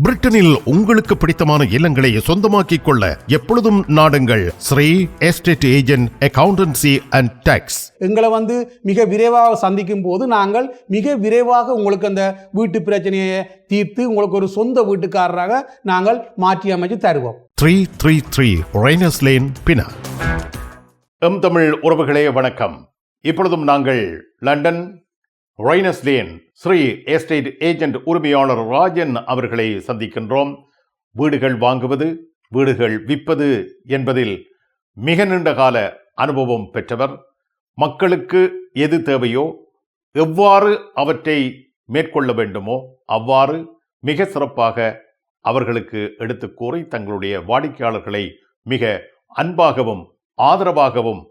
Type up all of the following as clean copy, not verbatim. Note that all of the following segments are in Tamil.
பிரிட்டனில் உங்களுக்கு பிடித்தமான இல்லங்களை சொந்தமாக்கிக் கொள்ள எப்பொழுதும் நாடுங்கள் Sri estate agent accountancy and tax. எங்களை மிக விரைவாக சந்திக்கும் போது நாங்கள் மிக விரைவாக உங்களுக்கு அந்த வீட்டு பிரச்சனையை தீர்த்து உங்களுக்கு ஒரு சொந்த வீட்டுக்காரராக நாங்கள் மாற்றி அமைச்சு தருவோம். 333 ரெய்னர்ஸ் லேன், பினா. தமிழ் உறவுகளே வணக்கம். இப்பொழுதும் நாங்கள் London Rayners Lane Shri estate agent உரிமையாளர் ராஜன் அவர்களை சந்திக்கின்றோம். வீடுகள் வாங்குவது, வீடுகள் விற்பது என்பதில் மிக நீண்ட கால அனுபவம் பெற்றவர். மக்களுக்கு எது தேவையோ, எவ்வாறு அவற்றை மேற்கொள்ள வேண்டுமோ அவ்வாறு மிக சிறப்பாக அவர்களுக்கு எடுத்து கூறி தங்களுடைய வாடிக்கையாளர்களை மிக அன்பாகவும் ஆதரவாகவும்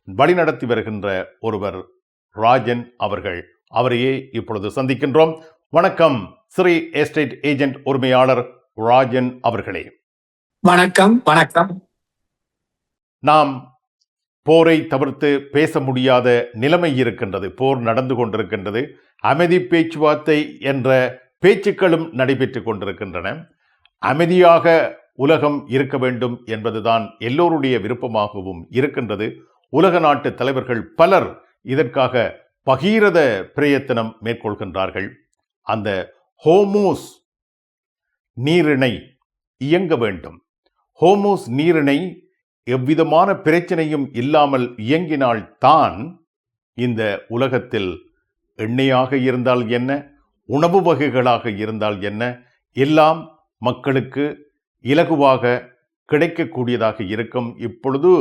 வழிநடத்தி வருகின்ற ஒருவர் ராஜன் அவர்கள். அவரையே இப்பொழுது சந்திக்கின்றோம். வணக்கம் ஸ்ரீ எஸ்டேட் ஏஜென்ட் உரிமையாளர் ராஜன் அவர்களே. வணக்கம். வணக்கம். நாம் போரை தவிர்த்து பேச முடியாத நிலைமை இருக்கின்றது. போர் நடந்து கொண்டிருக்கின்றது. அமைதி பேச்சுவார்த்தை என்ற பேச்சுக்களும் நடைபெற்றுக் கொண்டிருக்கின்றன. அமைதியாக உலகம் இருக்க வேண்டும் என்பதுதான் எல்லோருடைய விருப்பமாகவும் இருக்கின்றது. உலக நாட்டு தலைவர்கள் பலர் இதற்காக பகீரத பிரயத்தனம் மேற்கொள்கின்றார்கள். அந்த ஹோர்முஸ் நீரிணை இயங்க வேண்டும். ஹோர்முஸ் நீரிணை எவ்விதமான பிரச்சனையும் இல்லாமல் இயங்கினால் தான் இந்த உலகத்தில் எண்ணெயாக இருந்தால் என்ன, உணவு வகைகளாக இருந்தால் என்ன, எல்லாம் மக்களுக்கு இலகுவாக கிடைக்கக்கூடியதாக இருக்கும். இப்பொழுது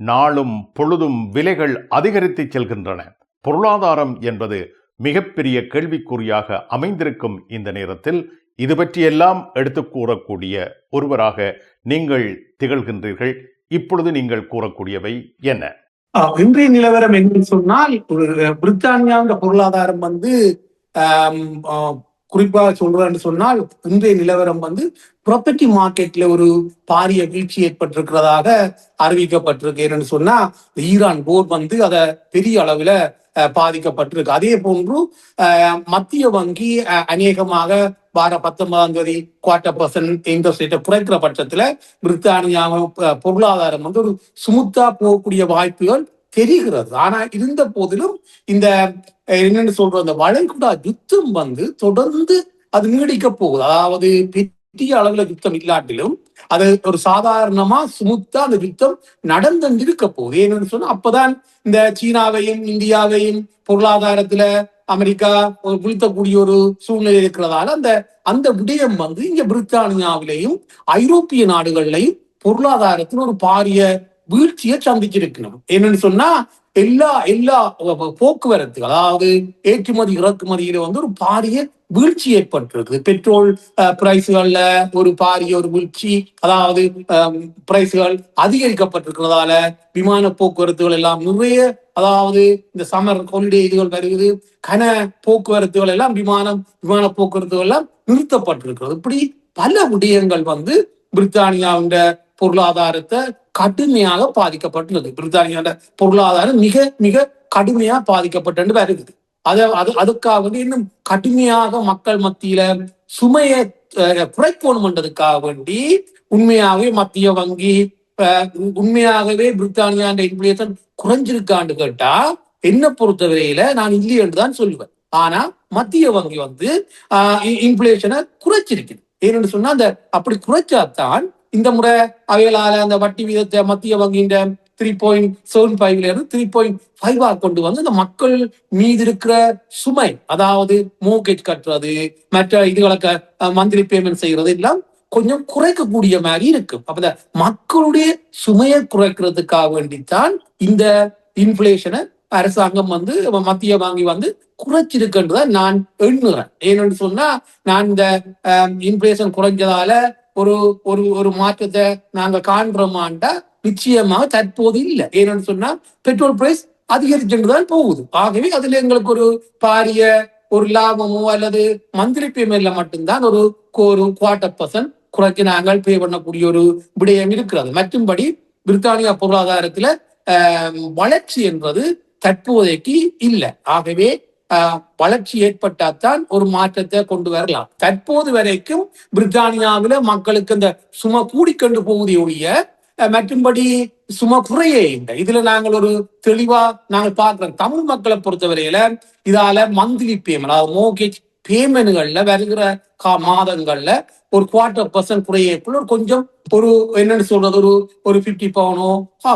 நாளும் பொழுதும் விலைகள் அதிகரித்து செல்கின்றன. பொருளாதாரம் என்பது மிகப்பெரிய கேள்விக்குறியாக அமைந்திருக்கும் இந்த நேரத்தில் இது பற்றியெல்லாம் எடுத்து கூறக்கூடிய ஒருவராக நீங்கள் திகழ்கின்றீர்கள். இப்பொழுது நீங்கள் கூறக்கூடியவை என்ன? இன்றைய நிலவரம் என்று சொன்னால், பிரித்தானியாவின் பொருளாதாரம் குறிப்பாக சொல்றேன்னு சொன்னால், இன்றைய நிலவரம் ப்ராப்பர்ட்டி மார்க்கெட்ல ஒரு பாரிய வீழ்ச்சி ஏற்பட்டிருக்கிறதாக அறிவிக்கப்பட்டிருக்கு. என்னன்னு சொன்னா, ஈரான் போர் அதை பெரிய அளவுல பாதிக்கப்பட்டிருக்கு. அதே போன்று மத்திய வங்கி அநேகமாக வார 19ஆம் தேதி 0.25% இன்ட்ரெஸ்ட் ரேட்டை குறைக்கிற பட்சத்துல பிரித்தானியாவின் பொருளாதாரம் ஒரு சுமுத்தா போகக்கூடிய வாய்ப்புகள் தெரிகிறது. ஆனா இருந்த போதிலும் இந்த என்னன்னு சொல்ற அந்த வளைகுடா யுத்தம் தொடர்ந்து அது நீடிக்க போகுது. அதாவது பெரிய அளவுல யுத்தம் இல்லாட்டிலும் அது ஒரு சாதாரணமா சுமுத்தா அந்த யுத்தம் நடந்திருக்க போகுது. ஏன்னு சொன்னா, அப்பதான் இந்த சீனாவையும் இந்தியாவையும் பொருளாதாரத்துல அமெரிக்கா வீழ்த்தக்கூடிய ஒரு சூழ்நிலை இருக்கிறதால அந்த விடயம் இங்க பிரித்தானியாவிலையும் ஐரோப்பிய நாடுகள்லையும் பொருளாதாரத்தில் ஒரு பாரிய வீழ்ச்சியை சந்திச்சிருக்கணும். என்னன்னு சொன்னா, எல்லா போக்குவரத்து, அதாவது ஏற்றுமதி இறக்குமதியில ஒரு பாரிய வீழ்ச்சி ஏற்பட்டிருக்கு. பெட்ரோல் பிரைஸ்கள்ல ஒரு பாரிய ஒரு வீழ்ச்சி, அதாவது பிரைஸ்கள் அதிகரிக்கப்பட்டிருக்கிறதால விமான போக்குவரத்துகள் எல்லாம் நிறைய, அதாவது இந்த சம்மர் ஹாலிடே இதுகள் வருகிறது, கன போக்குவரத்துகள் எல்லாம் விமான போக்குவரத்துகள் எல்லாம் நிறுத்தப்பட்டிருக்கிறது. இப்படி பல விடயங்கள் பிரித்தானியாவின் பொருளாதாரத்தை கடுமையாக பாதிக்கப்பட்டுள்ளது. பிரித்தானியாவோட பொருளாதாரம் மிக மிக கடுமையாக பாதிக்கப்பட்டு வருகிறது. அதுக்காக இன்னும் கடுமையாக மக்கள் மத்தியில சுமையை குறைக்கணும்ன்றதுக்காக வேண்டி உண்மையாகவே மத்திய வங்கி உண்மையாகவே பிரித்தானியா இன்ஃப்ளேஷன் குறைஞ்சிருக்கான்னு கேட்டா என்ன பொறுத்தவரையில நான் இல்லை என்றுதான் சொல்லுவேன். ஆனா மத்திய வங்கி இன்ஃப்ளேஷனை குறைச்சிருக்கு. ஏன்னு சொன்னா, அப்படி குறைச்சாத்தான் இந்த முறை அவைகளால அந்த வட்டி வீதத்தை மத்திய வங்கியின் 3.75 3.5 கொண்டு அந்த மக்கள் மீது இருக்கிற சுமை, அதாவது மோர்கேஜ் கட்டுறது, மற்ற இதுகளுக்கு மந்த்லி பேமெண்ட் செய்யறது எல்லாம் கொஞ்சம் குறைக்கக்கூடிய மாதிரி இருக்கும். அப்ப மக்களுடைய சுமையை குறைக்கிறதுக்காக வேண்டித்தான் இந்த இன்ஃப்ளேஷனை அரசாங்கம் மத்திய வங்கி குறைச்சிருக்குன்றத நான் எண்ணுறேன். ஏன்னு சொன்னா, நான் இந்த இன்ஃப்ளேஷன் குறைஞ்சதால ஒரு மாற்றத்தை நாங்க காண்றோமாண்டா நிச்சயமாக தற்போது இல்லை. ஏன்னு சொன்னா, பெட்ரோல் பிரைஸ் அதிகரிச்சுதான் போகுது. ஆகவே அதுல எங்களுக்கு ஒரு பாரிய ஒரு லாபமோ அல்லது மந்த்லி பேமெண்ட்ல மட்டும்தான் ஒரு 0.25% குறைச்சி நாங்கள் பே பண்ணக்கூடிய ஒரு விடயம் இருக்கிறது. மற்றும்படி பிரித்தானியா பொருளாதாரத்துல வளர்ச்சி என்பது தற்போதைக்கு இல்லை. ஆகவே வளர்ச்சி ஏற்பட்டால்தான் ஒரு மாற்றத்தை கொண்டு வரலாம். தற்போது வரைக்கும் பிரித்தானியாவில மக்களுக்கு இந்த சும கூடிக்கொண்டு போவதை ஒழிய மற்றும்படி சும குறையே இல்லை. இதுல நாங்கள் ஒரு தெளிவா நாங்கள் பார்க்கிறோம். தமிழ் மக்களை பொறுத்தவரையில இதால மந்த்லி பேமெண்ட், அதாவது மோர்கேஜ் பேமெண்ட்கள்ல வருகிற மாதங்கள்ல ஒரு 1/4% குறையக்குள்ள கொஞ்சம் ஒரு என்னன்னு சொல்றது ஒரு 50 பவுனோ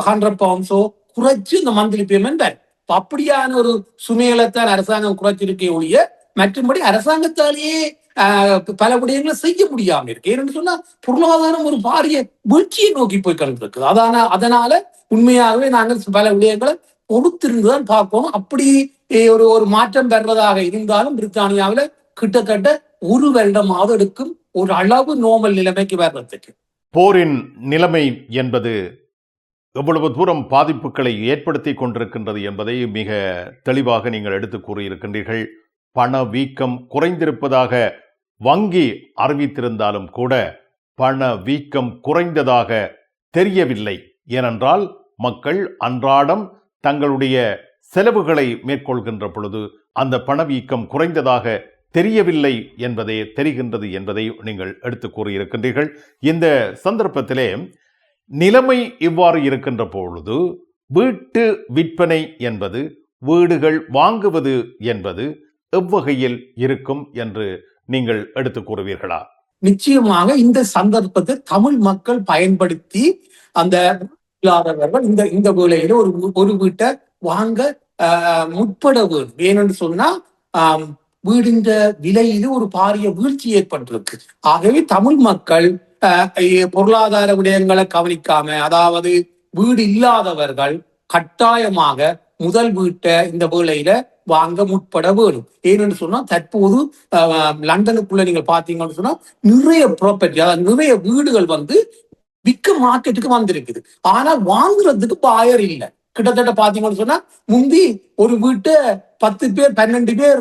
100 பவுண்ட்ஸோ குறைச்சு இந்த மந்த்லி பேமெண்ட் அப்படியான ஒரு சுமையலைத்தான் அரசாங்கம் குறைச்சிருக்கே ஒழிய மற்றும்படி அரசாங்கத்தாலேயே பல விடயங்களை செய்ய முடியாம இருக்கு. ஏன்னு சொன்னா பொருளாதாரம் ஒரு பாரிய வீழ்ச்சியை நோக்கி போய் கலந்துருக்கு. அதனால உண்மையாகவே நாங்கள் பல விடயங்களை கொடுத்திருந்துதான் பார்க்கணும். அப்படி ஒரு மாற்றம் பெறுவதாக இருந்தாலும் பிரித்தானியாவில கிட்டத்தட்ட 1 வருடமாவது எடுக்கும் ஒரு அளவு நோமல் நிலைமைக்கு வர்றதுக்கு. போரின் நிலைமை என்பது எவ்வளவு தூரம் பாதிப்புகளை ஏற்படுத்தி கொண்டிருக்கின்றது என்பதை மிக தெளிவாக நீங்கள் எடுத்து கூறியிருக்கின்றீர்கள். பண வீக்கம் குறைந்திருப்பதாக வங்கி அறிவித்திருந்தாலும் கூட பண வீக்கம் குறைந்ததாக தெரியவில்லை. ஏனென்றால் மக்கள் அன்றாடம் தங்களுடைய செலவுகளை மேற்கொள்கின்ற பொழுது அந்த பணவீக்கம் குறைந்ததாக தெரியவில்லை என்பதே தெரிகின்றது என்பதை நீங்கள் எடுத்து கூறியிருக்கின்றீர்கள். இந்த சந்தர்ப்பத்திலே நிலைமை இவ்வாறு இருக்கின்ற பொழுது வீட்டு விற்பனை என்பது, வீடுகள் வாங்குவது என்பது எவ்வகையில் இருக்கும் என்று நீங்கள் எடுத்து கூறுவீர்களா? நிச்சயமாக இந்த சந்தர்ப்பத்தை தமிழ் மக்கள் பயன்படுத்தி அந்த இல்லாதவர்கள் இந்த வேளையில ஒரு வீட்டை வாங்க முற்பட வேண்டும். ஏனென்று சொன்னா வீடின் விலையில ஒரு பாரிய வீழ்ச்சி ஏற்பட்டிருக்கு. ஆகவே தமிழ் மக்கள் பொருளாதார விடயங்களை கவனிக்காம, அதாவது வீடு இல்லாதவர்கள் கட்டாயமாக முதல் வீட்டை இந்த வேளையில வாங்க முற்பட வேணும். ஏன்னு சொன்னா தற்போது லண்டனுக்குள்ள நீங்க பாத்தீங்கன்னு சொன்னா நிறைய ப்ராப்பர்ட்டி, அதாவது நிறைய வீடுகள் விற்க மார்க்கெட்டுக்கு வந்திருக்குது. ஆனா வாங்குறதுக்கு பாயர் இல்லை. கிட்டத்தட்ட பாத்தீங்கன்னு சொன்னா முந்தி ஒரு வீட்டை 10 பேர் 12 பேர்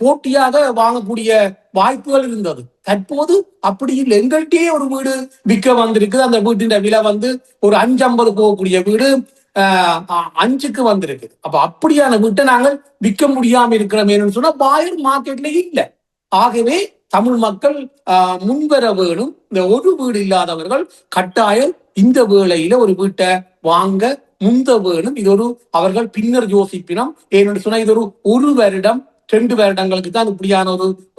போட்டியாக வாங்கக்கூடிய வாய்ப்புகள் இருந்தது. தற்போது அப்படி இல்லை. எங்கள்கிட்டயே ஒரு வீடு விற்க வந்திருக்குது. அந்த வீட்டின் விலை ஒரு 550 போகக்கூடிய வீடு 5க்கு வந்திருக்குது. அப்ப அப்படியான வீட்டை நாங்கள் விற்க முடியாம இருக்கிறோம் சொன்னா பாயர் மார்க்கெட்ல இல்லை. ஆகவே தமிழ் மக்கள் முன்வர வேணும். இந்த ஒரு வீடு இல்லாதவர்கள் கட்டாயம் இந்த வேளையில ஒரு வீட்டை வாங்க முந்த வேணும். இது அவர்கள் பின்னர் யோசிப்பினம். ஏன்னு சொன்னா இது ஒரு வருடம் 2 வருடங்களுக்கு தான் இப்படியான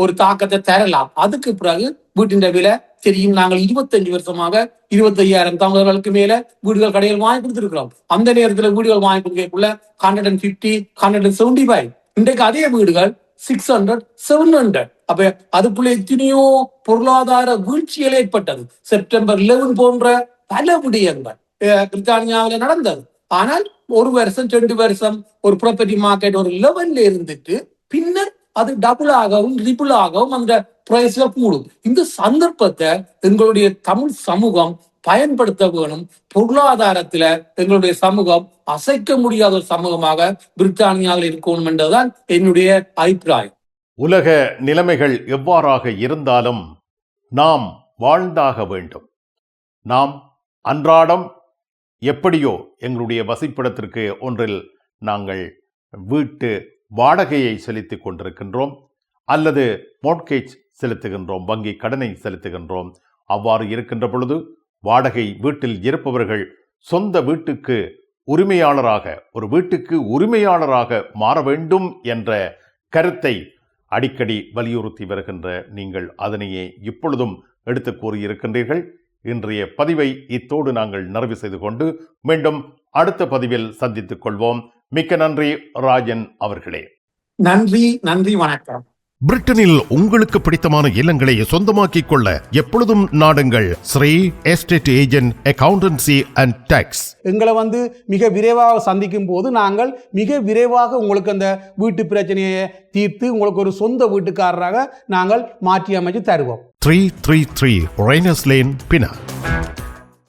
ஒரு தாக்கத்தை தரலாம். அதுக்கு பிறகு வீட்டின் விலை தெரியும். நாங்கள் 25 வருஷமாக 25,000 தமிழர்களுக்கு மேல வீடுகள் கடைகள் வாங்கி கொடுத்திருக்கிறோம். அந்த நேரத்துல வீடுகள் வாங்கி கொடுக்கக்குள்ள 150, 175. இன்றைக்கு அதே வீடுகள் 600, 700. அப்ப அதுக்குள்ள எத்தனையோ பொருளாதார வீழ்ச்சிகள் ஏற்பட்டது. செப்டம்பர் 11 போன்ற பல விடயங்கள் பிரித்தானியாவில் நடந்தது. ஆனால் 1 வருஷம் 2 வருஷம் ஒரு ப்ராப்பர்ட்டி மார்க்கெட் ஒரு லெவல்ல இருந்துட்டு பின்னர் அது டபுள் ஆகவும் ட்ரிபிள் ஆகவும் அந்த பிரைஸ்ல கூடும். இந்த சந்தர்ப்பத்தை எங்களுடைய தமிழ் சமூகம் பயன்படுத்த வேணும். பொருளாதாரத்துல எங்களுடைய சமூகம் அசைக்க முடியாத ஒரு சமூகமாக பிரித்தானியாவில் இருக்கணும் என்றுதான் என்னுடைய அபிப்பிராயம். உலக நிலைமைகள் எவ்வாறாக இருந்தாலும் நாம் வாழ்ந்தாக வேண்டும். நாம் அன்றாடம் எப்படியோ எங்களுடைய வசிப்பிடத்திற்கு ஒன்றில் நாங்கள் வீட்டு வாடகையை செலுத்திக் கொண்டிருக்கின்றோம், அல்லது மோட்கேஜ் செலுத்துகின்றோம், வங்கி கடனை செலுத்துகின்றோம். அவ்வாறு இருக்கின்ற பொழுது வாடகை வீட்டில் இருப்பவர்கள் சொந்த வீட்டுக்கு உரிமையாளராக, ஒரு வீட்டுக்கு உரிமையாளராக மாற வேண்டும் என்ற கருத்தை அடிக்கடி வலியுறுத்தி வருகின்ற நீங்கள் அதனையே இப்பொழுதும் எடுத்து கூறியிருக்கின்றீர்கள். இன்றைய பதிவை இத்தோடு நாங்கள் நிறைவு செய்து கொண்டு மீண்டும் அடுத்த பதிவில் சந்தித்துக் கொள்வோம். மிக்க நன்றி ராஜன் அவர்களே. நன்றி, வணக்கம். பிரிட்டனில் உங்களுக்கு பிடித்தமான இல்லங்களை சொந்தமாக்கிக் கொள்ள எப்பொழுதும் நாடுங்கள் Sri estate agent accountancy and tax. எங்களை மிக விரைவாக சந்திக்கும் போது நாங்கள் மிக விரைவாக உங்களுக்கு அந்த வீட்டு பிரச்சனையை தீர்த்து உங்களுக்கு ஒரு சொந்த வீட்டுக்காரராக நாங்கள் மாற்றி அமைச்சு தருவோம். 333 ரெய்னர்ஸ் லேன், பினாங்.